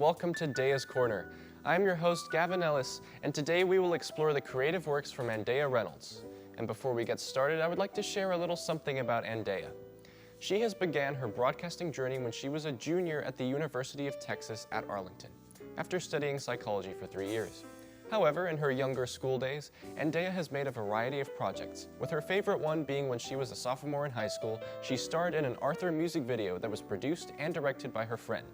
welcome to Dea's Corner. I'm your host, Gavin Ellis, and today we will explore the creative works from Andea Reynolds. And before we get started, I would like to share a little something about Andea. She has began her broadcasting journey when she was a junior at the University of Texas at Arlington, after studying psychology for 3 years. However, in her younger school days, Andea has made a variety of projects, with her favorite one being when she was a sophomore in high school. She starred in an Arthur music video that was produced and directed by her friend.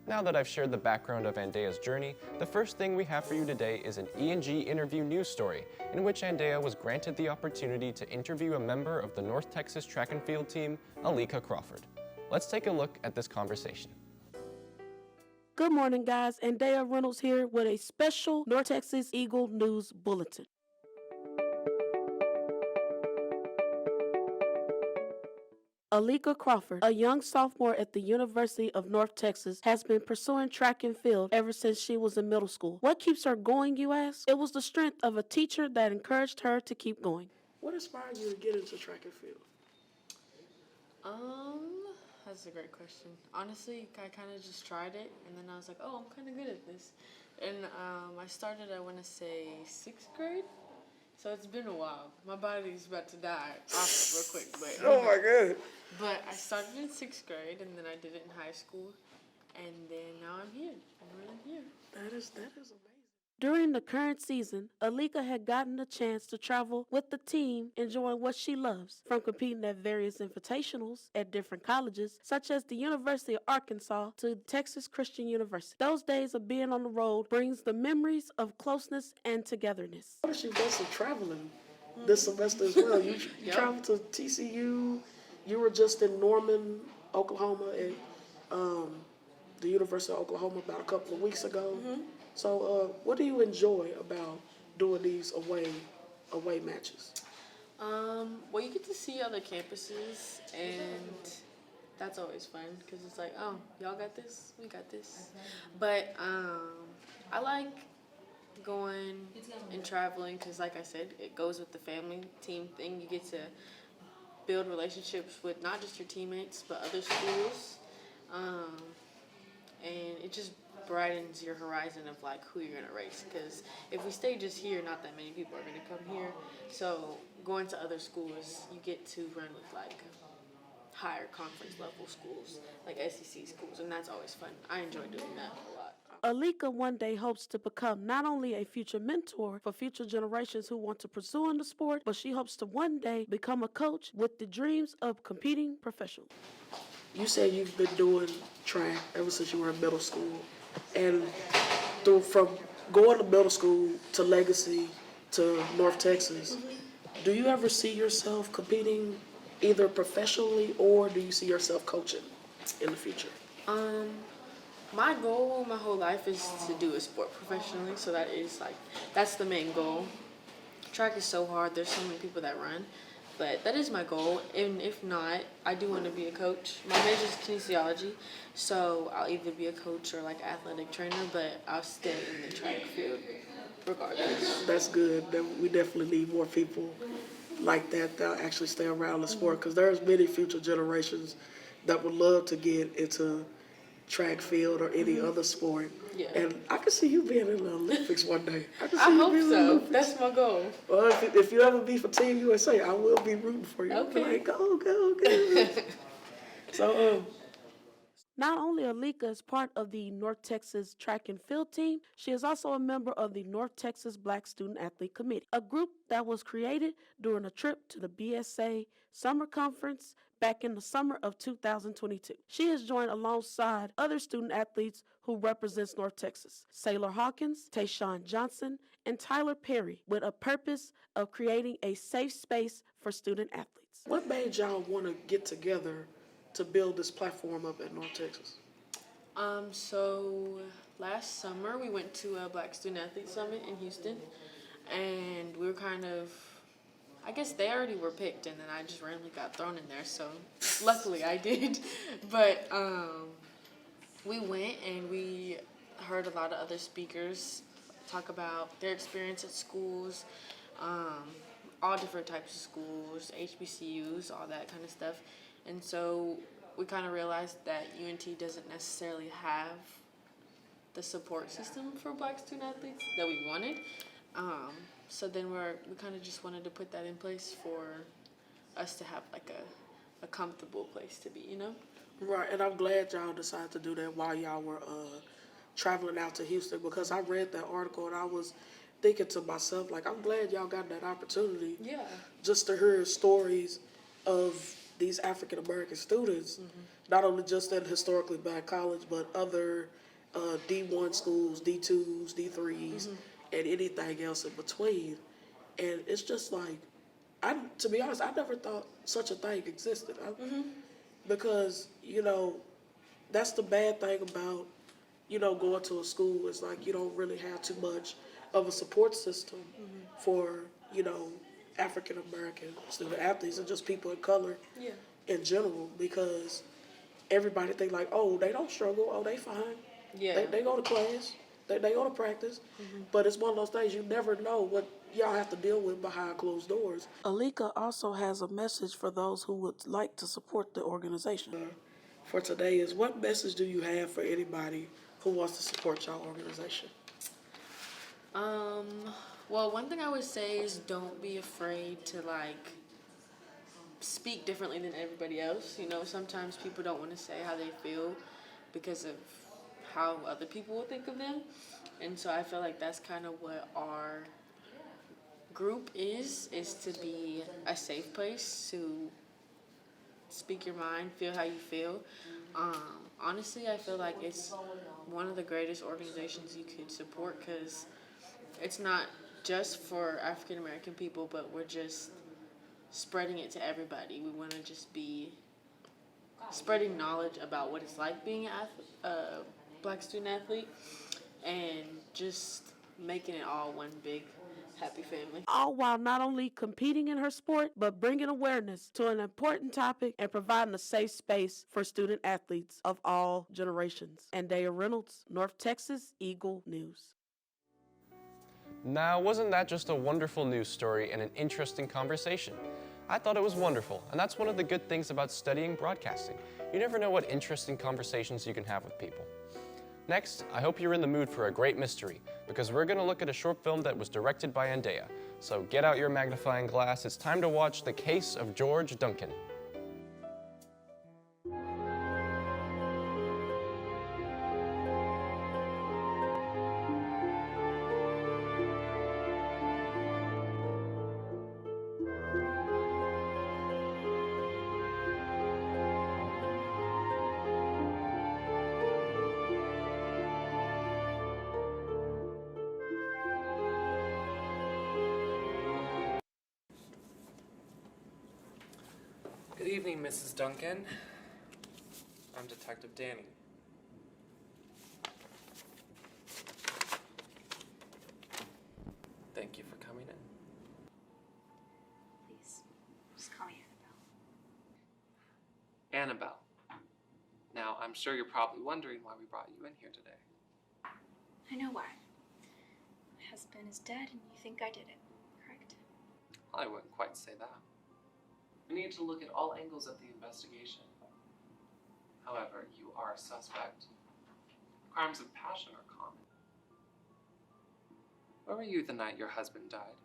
Now that I've shared the background of Andea's journey, the first thing we have for you today is an E&G interview news story in which Andea was granted the opportunity to interview a member of the North Texas track and field team, Alika Crawford. Let's take a look at this conversation. Good morning, guys. Andea Reynolds here with a special North Texas Eagle News Bulletin. Alika Crawford, a young sophomore at the University of North Texas, has been pursuing track and field ever since she was in middle school. What keeps her going, you ask? It was the strength of a teacher that encouraged her to keep going. What inspired you to get into track and field? That's a great question. Honestly, I kind of just tried it, and then I was like, oh, I'm kind of good at this. And I started, I want to say, 6th grade. So it's been a while. My body's about to die off real quick. But Oh my God. But I started in 6th grade, and then I did it in high school, and then now I'm here. I'm really here. That is amazing. During the current season, Alika had gotten a chance to travel with the team, enjoying what she loves, from competing at various invitationals at different colleges, such as the University of Arkansas to Texas Christian University. Those days of being on the road brings the memories of closeness and togetherness. What if you did some traveling this semester as well? You traveled to TCU. You were just in Norman, Oklahoma, at the University of Oklahoma about a couple of weeks ago. Mm-hmm. So, what do you enjoy about doing these away matches? Well, you get to see other campuses, and that's always fun because it's like, oh, y'all got this, we got this. But I like going and traveling because, like I said, it goes with the family team thing. You get to build relationships with not just your teammates but other schools, and it just brightens your horizon of like who you're gonna race, because if we stay just here, not that many people are gonna come here. So going to other schools, you get to run with like higher conference level schools, like SEC schools, and that's always fun. I enjoy doing that a lot. Alika one day hopes to become not only a future mentor for future generations who want to pursue in the sport, but she hopes to one day become a coach with the dreams of competing professionally. You said you've been doing track ever since you were in middle school. And from going to middle school to Legacy to North Texas, do you ever see yourself competing either professionally, or do you see yourself coaching in the future? My goal my whole life is to do a sport professionally, so that's the main goal. Track is so hard, there's so many people that run, but that is my goal. And if not, I do want to be a coach. My major is kinesiology, so I'll either be a coach or like athletic trainer, but I'll stay in the track field regardless. That's good. We definitely need more people like that actually stay around the sport, because there's many future generations that would love to get into track field or any other sport. Yeah. And I can see you being in the Olympics one day. I hope so. That's my goal. Well, if you ever be for Team USA, I will be rooting for you. Okay. Like, go. So, not only Alika is part of the North Texas track and field team, she is also a member of the North Texas Black Student Athlete Committee, a group that was created during a trip to the BSA Summer Conference back in the summer of 2022. She has joined alongside other student athletes who represents North Texas, Saylor Hawkins, Tayshawn Johnson, and Tyler Perry, with a purpose of creating a safe space for student athletes. What made y'all want to get together to build this platform up at North Texas? So last summer we went to a Black Student Athlete Summit in Houston, and we were kind of, I guess they already were picked, and then I just randomly got thrown in there, so luckily I did. But we went and we heard a lot of other speakers talk about their experience at schools, all different types of schools, HBCUs, all that kind of stuff. And so we kind of realized that UNT doesn't necessarily have the support system for Black student athletes that we wanted. So then we kind of just wanted to put that in place for us to have like a comfortable place to be, you know? Right, and I'm glad y'all decided to do that while y'all were traveling out to Houston, because I read that article and I was thinking to myself, like, I'm glad y'all got that opportunity. Yeah. Just to hear stories of these African American students, not only just at historically black college, but other D1 schools, D2s, D3s, and anything else in between. And it's just like, to be honest, I never thought such a thing existed. Because, that's the bad thing about, going to a school. It's like you don't really have too much of a support system for, African American student athletes and just people of color in general, because everybody think like, oh, they don't struggle, oh, they fine. Yeah. They go to class, they go to practice, but it's one of those things you never know what y'all have to deal with behind closed doors. Alika also has a message for those who would like to support the organization. For today is, what message do you have for anybody who wants to support your organization? Well, one thing I would say is don't be afraid to like speak differently than everybody else. Sometimes people don't want to say how they feel because of how other people will think of them. And so I feel like that's kind of what our group is to be a safe place to speak your mind, feel how you feel. Honestly, I feel like it's one of the greatest organizations you could support, because it's not just for African American people, but we're just spreading it to everybody. We want to just be spreading knowledge about what it's like being a Black student athlete, and just making it all one big happy family. All while not only competing in her sport, but bringing awareness to an important topic and providing a safe space for student athletes of all generations. Andea Reynolds, North Texas Eagle News. Now, wasn't that just a wonderful news story and an interesting conversation? I thought it was wonderful, and that's one of the good things about studying broadcasting. You never know what interesting conversations you can have with people. Next, I hope you're in the mood for a great mystery, because we're going to look at a short film that was directed by Andea. So get out your magnifying glass, it's time to watch The Case of George Duncan. Good evening, Mrs. Duncan. I'm Detective Danny. Thank you for coming in. Please, just call me Annabelle. Annabelle. Now, I'm sure you're probably wondering why we brought you in here today. I know why. My husband is dead and you think I did it, correct? I wouldn't quite say that. We need to look at all angles of the investigation. However, you are a suspect. Crimes of passion are common. Where were you the night your husband died?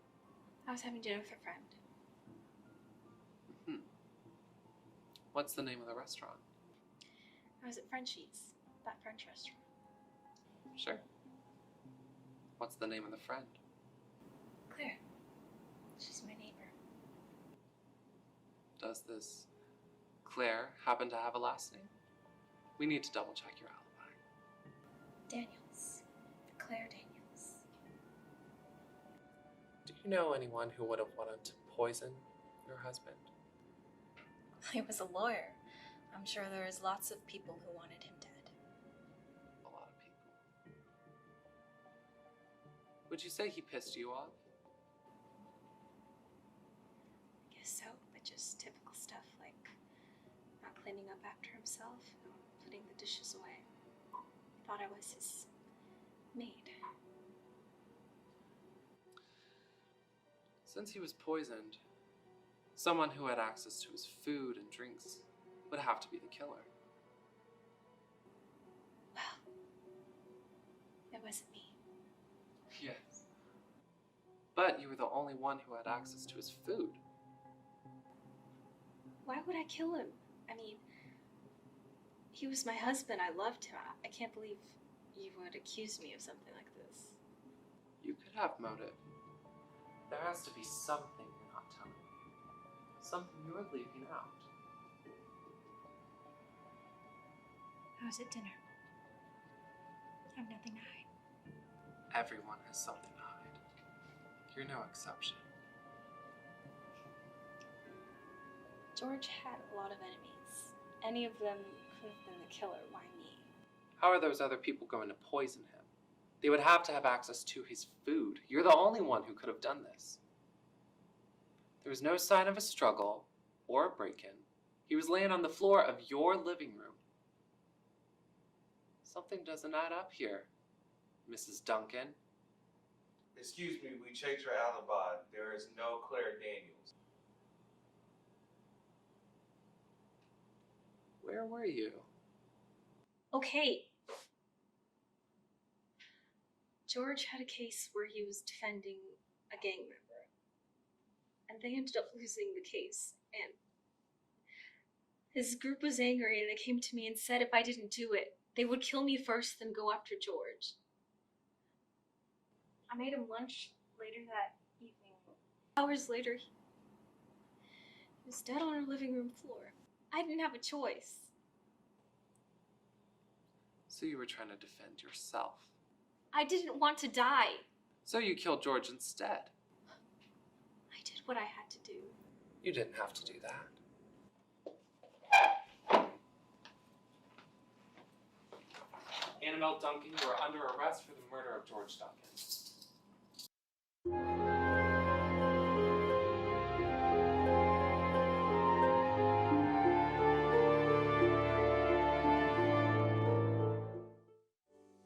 I was having dinner with a friend. What's the name of the restaurant? I was at Frenchie's, that French restaurant. Sure. What's the name of the friend? Claire. She's my neighbor. Does this Claire happen to have a last name? We need to double check your alibi. Daniels. Claire Daniels. Do you know anyone who would have wanted to poison your husband? He was a lawyer. I'm sure there is lots of people who wanted him dead. A lot of people. Would you say he pissed you off? I guess so, but just typical stuff like not cleaning up after himself and putting the dishes away. He thought I was his maid. Since he was poisoned, someone who had access to his food and drinks would have to be the killer. Well, That wasn't me. Yes. But you were the only one who had access to his food. Why would I kill him? I mean, he was my husband. I loved him. I can't believe you would accuse me of something like this. You could have motive. There has to be something you're not telling me. Something you're leaving out. I was at dinner. I have nothing to hide. Everyone has something to hide. You're no exception. George had a lot of enemies. Any of them could have been the killer. Why me? How are those other people going to poison him? They would have to have access to his food. You're the only one who could have done this. There was no sign of a struggle or a break-in. He was laying on the floor of your living room. Something doesn't add up here, Mrs. Duncan. Excuse me, we checked your alibi. There is no Claire Daniels. Where were you? Okay. George had a case where he was defending a gang member. And they ended up losing the case. And his group was angry and they came to me and said if I didn't do it, they would kill me first, then go after George. I made him lunch later that evening. Hours later, he was dead on our living room floor. I didn't have a choice. So you were trying to defend yourself. I didn't want to die. So you killed George instead. I did what I had to do. You didn't have to do that. Annabelle Duncan, you are under arrest for the murder of George Duncan.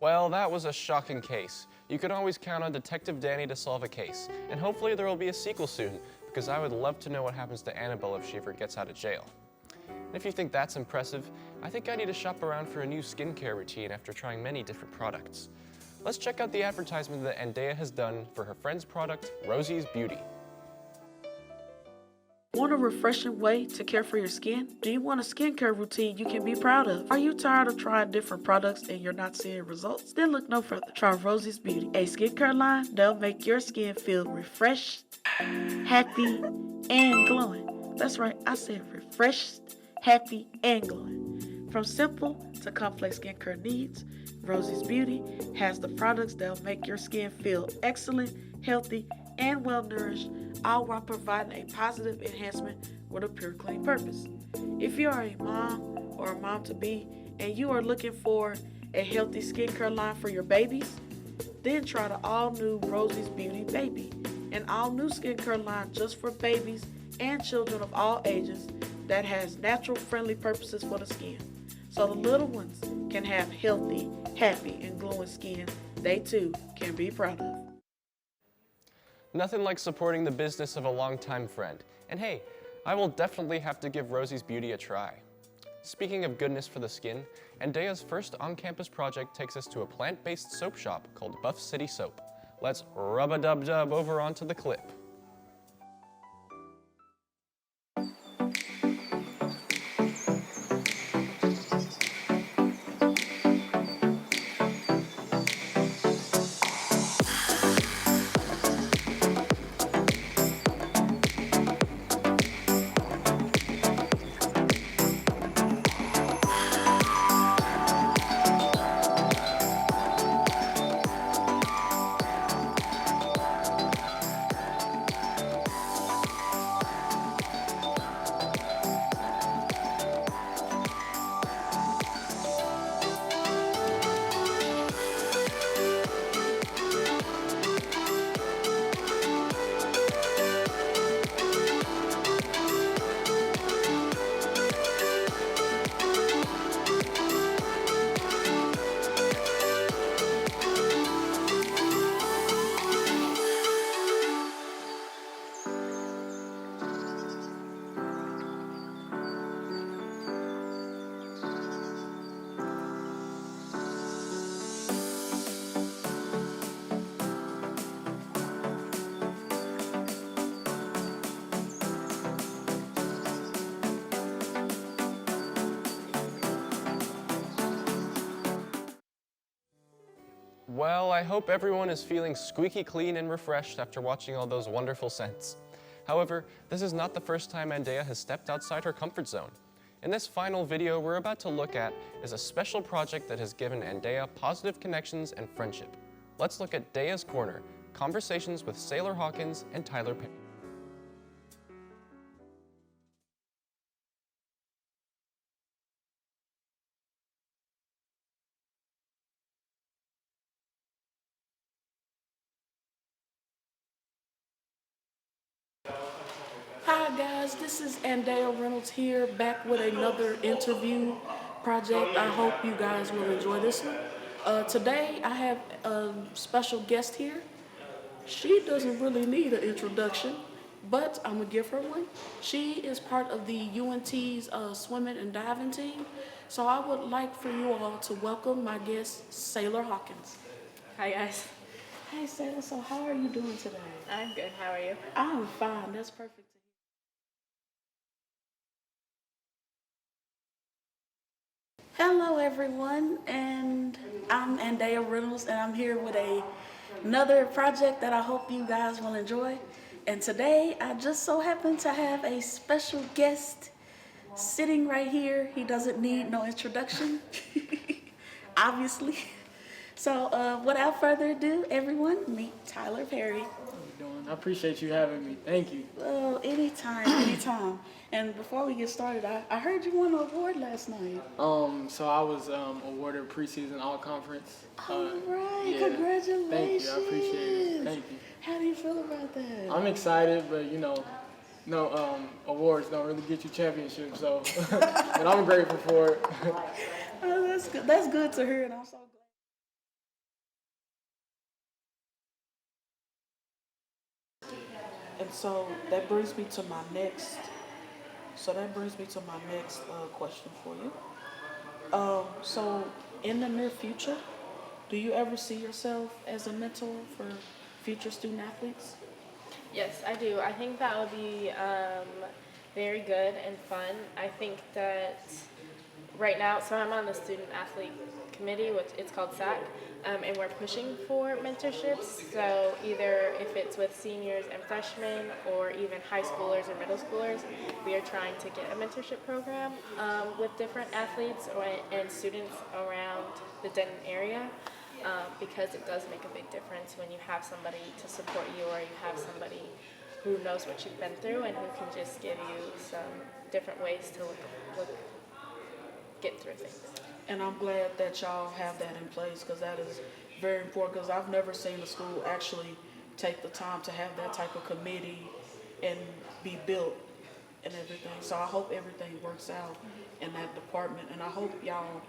Well, that was a shocking case. You can always count on Detective Danny to solve a case, and hopefully there will be a sequel soon, because I would love to know what happens to Annabelle if she ever gets out of jail. And if you think that's impressive, I think I need to shop around for a new skincare routine after trying many different products. Let's check out the advertisement that Andea has done for her friend's product, Rosie's Beauty. Want a refreshing way to care for your skin? Do you want a skincare routine you can be proud of? Are you tired of trying different products and you're not seeing results? Then look no further. Try Rosie's Beauty, a skincare line that'll make your skin feel refreshed, happy, and glowing. That's right, I said refreshed, happy, and glowing. From simple to complex skincare needs, Rosie's Beauty has the products that'll make your skin feel excellent, healthy, and well-nourished, all while providing a positive enhancement with a pure clean purpose. If you are a mom or a mom-to-be and you are looking for a healthy skincare line for your babies, then try the all-new Rosie's Beauty Baby, an all-new skincare line just for babies and children of all ages that has natural friendly purposes for the skin. So the little ones can have healthy, happy, and glowing skin they too can be proud of. Nothing like supporting the business of a longtime friend. And hey, I will definitely have to give Rosie's Beauty a try. Speaking of goodness for the skin, Andea's first on-campus project takes us to a plant-based soap shop called Buff City Soap. Let's rub-a-dub-dub over onto the clip. Well, I hope everyone is feeling squeaky clean and refreshed after watching all those wonderful scents. However, this is not the first time Andea has stepped outside her comfort zone. In this final video we're about to look at is a special project that has given Andea positive connections and friendship. Let's look at Dea's Corner, conversations with Sailor Hawkins and Tyler Perry. Hi guys, this is Andea Reynolds here, back with another interview project. I hope you guys will enjoy this one. Today I have a special guest here. She doesn't really need an introduction, but I'm gonna give her one. She is part of the UNT's swimming and diving team. So I would like for you all to welcome my guest, Sailor Hawkins. Hi guys. Hey Sailor, so how are you doing today? I'm good. How are you? I'm fine, that's perfect. Hello everyone, and I'm Andea Reynolds, and I'm here with another project that I hope you guys will enjoy. And today I just so happen to have a special guest sitting right here. He doesn't need no introduction, obviously. So without further ado, everyone, meet Tyler Perry. How you doing? I appreciate you having me. Thank you. Oh, anytime. And before we get started, I heard you won an award last night. So I was awarded preseason all conference. All right, yeah. Congratulations. Thank you. I appreciate it. Thank you. How do you feel about that? I'm excited, but no awards don't really get you championships. So, but I'm grateful for it. Oh, that's good. That's good to hear, and I'm so glad. And so that brings me to my next. Question for you. So in the near future, do you ever see yourself as a mentor for future student athletes? Yes, I do. I think that would be very good and fun. I think that right now, so I'm on the student athlete committee, which it's called SAC, and we're pushing for mentorships. So either if it's with seniors and freshmen or even high schoolers or middle schoolers, we are trying to get a mentorship program with different athletes and students around the Denton area, because it does make a big difference when you have somebody to support you, or you have somebody who knows what you've been through and who can just give you some different ways to get through things. And I'm glad that y'all have that in place, because that is very important, because I've never seen a school actually take the time to have that type of committee and be built and everything. So I hope everything works out in that department, and I hope y'all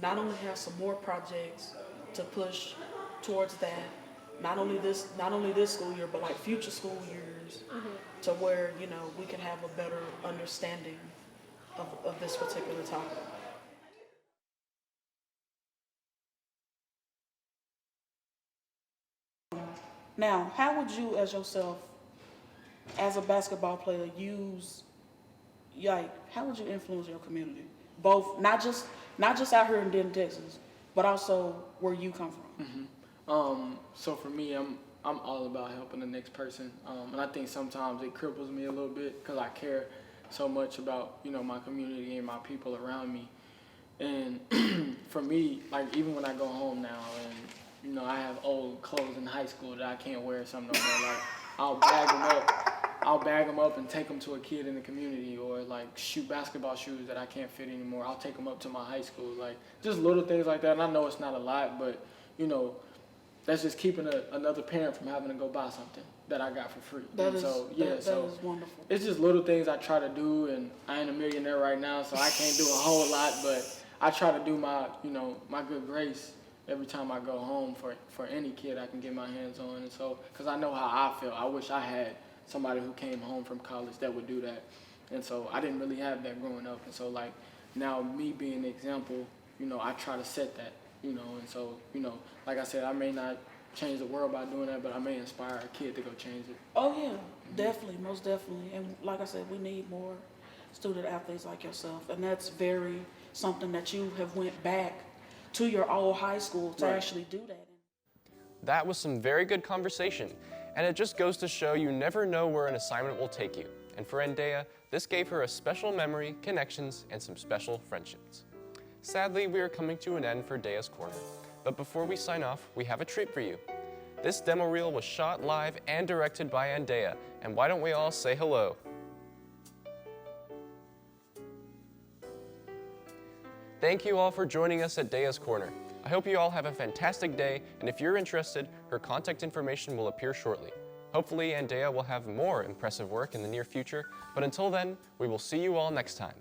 not only have some more projects to push towards that, not only this school year, but like future school years, to where, we can have a better understanding of this particular topic. Now, how would you, as yourself, as a basketball player, how would you influence your community? Both, not just out here in Denton, Texas, but also where you come from. So for me, I'm all about helping the next person, and I think sometimes it cripples me a little bit because I care so much about my community and my people around me. And for me, like even when I go home now and I have old clothes in high school that I can't wear some no more. Like, I'll bag them up and take them to a kid in the community, or like basketball shoes that I can't fit anymore. I'll take them up to my high school. Like, just little things like that. And I know it's not a lot, but that's just keeping another parent from having to go buy something that I got for free. That is wonderful. It's just little things I try to do, and I ain't a millionaire right now, so I can't do a whole lot, but I try to do my good grace every time I go home for any kid I can get my hands on. And so, because I know how I feel, I wish I had somebody who came home from college that would do that. And so I didn't really have that growing up. And so like now me being the example, I try to set that, and so, like I said, I may not change the world by doing that, but I may inspire a kid to go change it. Oh yeah, definitely, most definitely. And like I said, we need more student athletes like yourself. And that's something that you have went back to your old high school to actually do that. That was some very good conversation, and it just goes to show you never know where an assignment will take you. And for Andea, this gave her a special memory, connections, and some special friendships. Sadly, we are coming to an end for Dea's Corner, but before we sign off, we have a treat for you. This demo reel was shot live and directed by Andea, and why don't we all say hello? Thank you all for joining us at Dea's Corner. I hope you all have a fantastic day, and if you're interested, her contact information will appear shortly. Hopefully, Andea will have more impressive work in the near future, but until then, we will see you all next time.